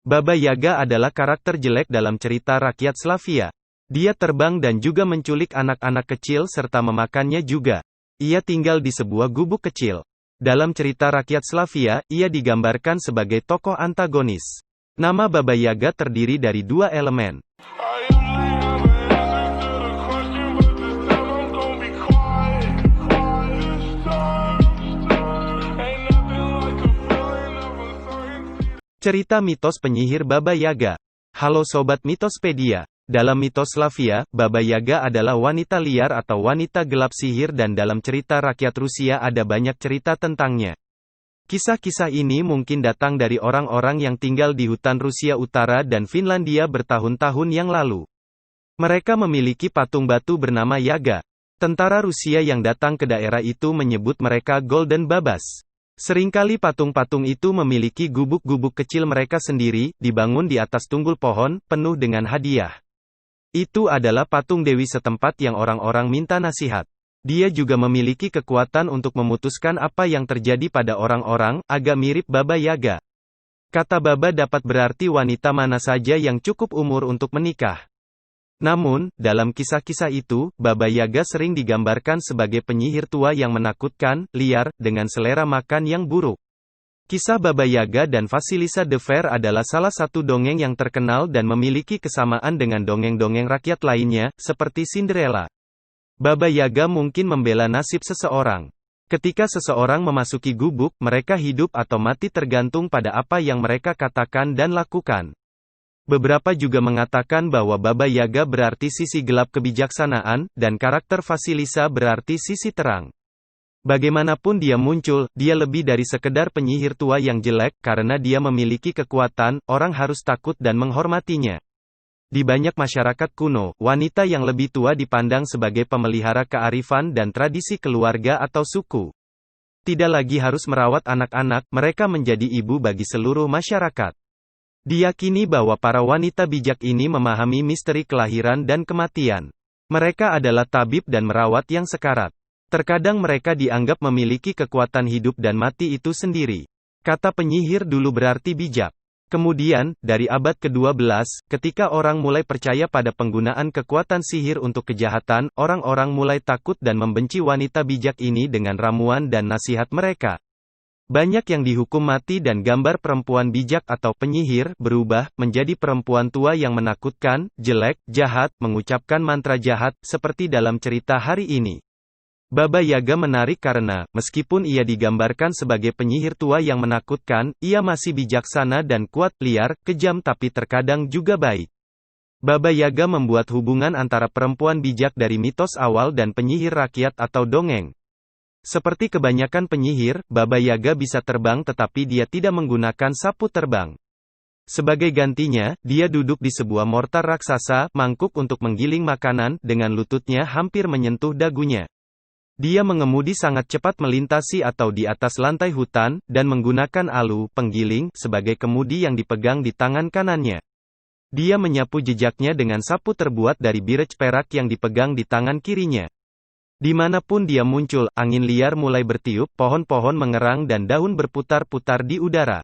Baba Yaga adalah karakter jelek dalam cerita rakyat Slavia. Dia terbang dan juga menculik anak-anak kecil serta memakannya juga. Ia tinggal di sebuah gubuk kecil. Dalam cerita rakyat Slavia, ia digambarkan sebagai tokoh antagonis. Nama Baba Yaga terdiri dari dua elemen. Cerita mitos penyihir Baba Yaga. Halo Sobat Mitospedia. Dalam mitos Slavia, Baba Yaga adalah wanita liar atau wanita gelap sihir dan dalam cerita rakyat Rusia ada banyak cerita tentangnya. Kisah-kisah ini mungkin datang dari orang-orang yang tinggal di hutan Rusia Utara dan Finlandia bertahun-tahun yang lalu. Mereka memiliki patung batu bernama Yaga. Tentara Rusia yang datang ke daerah itu menyebut mereka Golden Babas. Seringkali patung-patung itu memiliki gubuk-gubuk kecil mereka sendiri, dibangun di atas tunggul pohon, penuh dengan hadiah. Itu adalah patung dewi setempat yang orang-orang minta nasihat. Dia juga memiliki kekuatan untuk memutuskan apa yang terjadi pada orang-orang, agak mirip Baba Yaga. Kata Baba dapat berarti wanita mana saja yang cukup umur untuk menikah. Namun, dalam kisah-kisah itu, Baba Yaga sering digambarkan sebagai penyihir tua yang menakutkan, liar, dengan selera makan yang buruk. Kisah Baba Yaga dan Vasilisa the Fair adalah salah satu dongeng yang terkenal dan memiliki kesamaan dengan dongeng-dongeng rakyat lainnya, seperti Cinderella. Baba Yaga mungkin membela nasib seseorang. Ketika seseorang memasuki gubuk, mereka hidup atau mati tergantung pada apa yang mereka katakan dan lakukan. Beberapa juga mengatakan bahwa Baba Yaga berarti sisi gelap kebijaksanaan, dan karakter Vasilisa berarti sisi terang. Bagaimanapun dia muncul, dia lebih dari sekedar penyihir tua yang jelek, karena dia memiliki kekuatan, orang harus takut dan menghormatinya. Di banyak masyarakat kuno, wanita yang lebih tua dipandang sebagai pemelihara kearifan dan tradisi keluarga atau suku. Tidak lagi harus merawat anak-anak, mereka menjadi ibu bagi seluruh masyarakat. Diyakini bahwa para wanita bijak ini memahami misteri kelahiran dan kematian. Mereka adalah tabib dan merawat yang sekarat. Terkadang mereka dianggap memiliki kekuatan hidup dan mati itu sendiri. Kata penyihir dulu berarti bijak. Kemudian, dari abad ke-12, ketika orang mulai percaya pada penggunaan kekuatan sihir untuk kejahatan, orang-orang mulai takut dan membenci wanita bijak ini dengan ramuan dan nasihat mereka. Banyak yang dihukum mati dan gambar perempuan bijak atau penyihir berubah menjadi perempuan tua yang menakutkan, jelek, jahat, mengucapkan mantra jahat, seperti dalam cerita hari ini. Baba Yaga menarik karena, meskipun ia digambarkan sebagai penyihir tua yang menakutkan, ia masih bijaksana dan kuat, liar, kejam tapi terkadang juga baik. Baba Yaga membuat hubungan antara perempuan bijak dari mitos awal dan penyihir rakyat atau dongeng. Seperti kebanyakan penyihir, Baba Yaga bisa terbang tetapi dia tidak menggunakan sapu terbang. Sebagai gantinya, dia duduk di sebuah mortar raksasa, mangkuk untuk menggiling makanan, dengan lututnya hampir menyentuh dagunya. Dia mengemudi sangat cepat melintasi atau di atas lantai hutan, dan menggunakan alu, penggiling, sebagai kemudi yang dipegang di tangan kanannya. Dia menyapu jejaknya dengan sapu terbuat dari birech perak yang dipegang di tangan kirinya. Dimanapun dia muncul, angin liar mulai bertiup, pohon-pohon mengerang dan daun berputar-putar di udara.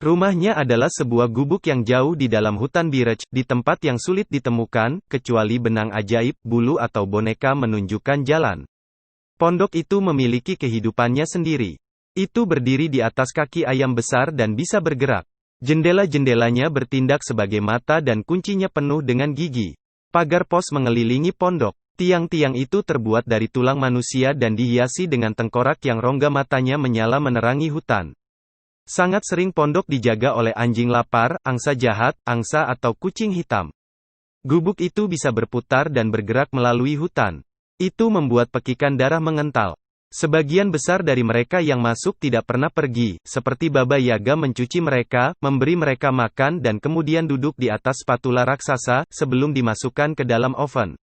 Rumahnya adalah sebuah gubuk yang jauh di dalam hutan birech, di tempat yang sulit ditemukan, kecuali benang ajaib, bulu atau boneka menunjukkan jalan. Pondok itu memiliki kehidupannya sendiri. Itu berdiri di atas kaki ayam besar dan bisa bergerak. Jendela-jendelanya bertindak sebagai mata dan kuncinya penuh dengan gigi. Pagar pos mengelilingi pondok. Tiang-tiang itu terbuat dari tulang manusia dan dihiasi dengan tengkorak yang rongga matanya menyala menerangi hutan. Sangat sering pondok dijaga oleh anjing lapar, angsa jahat, angsa atau kucing hitam. Gubuk itu bisa berputar dan bergerak melalui hutan. Itu membuat pekikan darah mengental. Sebagian besar dari mereka yang masuk tidak pernah pergi, seperti Baba Yaga mencuci mereka, memberi mereka makan dan kemudian duduk di atas spatula raksasa, sebelum dimasukkan ke dalam oven.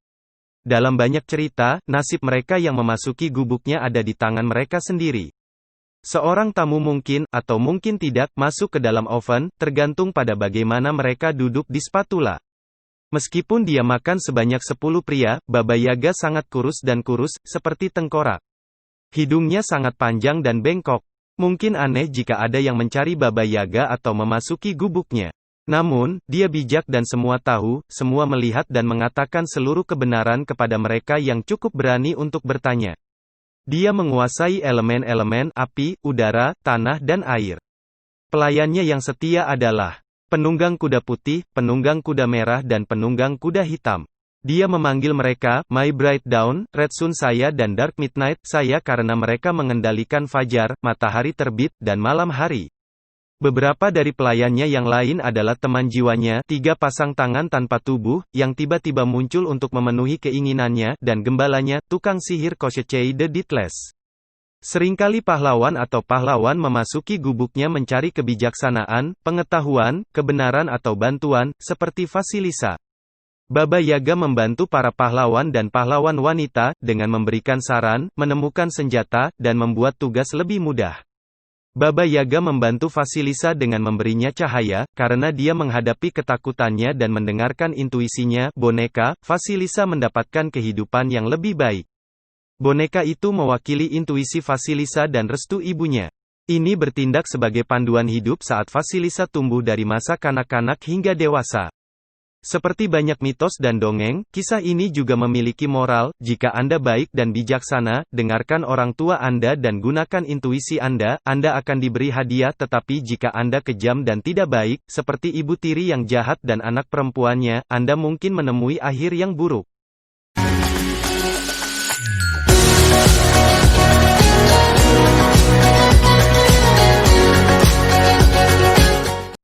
Dalam banyak cerita, nasib mereka yang memasuki gubuknya ada di tangan mereka sendiri. Seorang tamu mungkin, atau mungkin tidak, masuk ke dalam oven, tergantung pada bagaimana mereka duduk di spatula. Meskipun dia makan sebanyak 10 pria, Baba Yaga sangat kurus dan kurus, seperti tengkorak. Hidungnya sangat panjang dan bengkok. Mungkin aneh jika ada yang mencari Baba Yaga atau memasuki gubuknya. Namun, dia bijak dan semua tahu, semua melihat dan mengatakan seluruh kebenaran kepada mereka yang cukup berani untuk bertanya. Dia menguasai elemen-elemen api, udara, tanah dan air. Pelayannya yang setia adalah penunggang kuda putih, penunggang kuda merah dan penunggang kuda hitam. Dia memanggil mereka, My Bright Dawn, Red Sun saya dan Dark Midnight saya karena mereka mengendalikan fajar, matahari terbit, dan malam hari. Beberapa dari pelayannya yang lain adalah teman jiwanya, 3 pasang tangan tanpa tubuh, yang tiba-tiba muncul untuk memenuhi keinginannya, dan gembalanya, tukang sihir Koshechei the Deathless. Seringkali pahlawan atau pahlawan memasuki gubuknya mencari kebijaksanaan, pengetahuan, kebenaran atau bantuan, seperti Vasilisa. Baba Yaga membantu para pahlawan dan pahlawan wanita, dengan memberikan saran, menemukan senjata, dan membuat tugas lebih mudah. Baba Yaga membantu Vasilisa dengan memberinya cahaya, karena dia menghadapi ketakutannya dan mendengarkan intuisinya, boneka, Vasilisa mendapatkan kehidupan yang lebih baik. Boneka itu mewakili intuisi Vasilisa dan restu ibunya. Ini bertindak sebagai panduan hidup saat Vasilisa tumbuh dari masa kanak-kanak hingga dewasa. Seperti banyak mitos dan dongeng, kisah ini juga memiliki moral, jika Anda baik dan bijaksana, dengarkan orang tua Anda dan gunakan intuisi Anda akan diberi hadiah tetapi jika Anda kejam dan tidak baik, seperti ibu tiri yang jahat dan anak perempuannya, Anda mungkin menemui akhir yang buruk.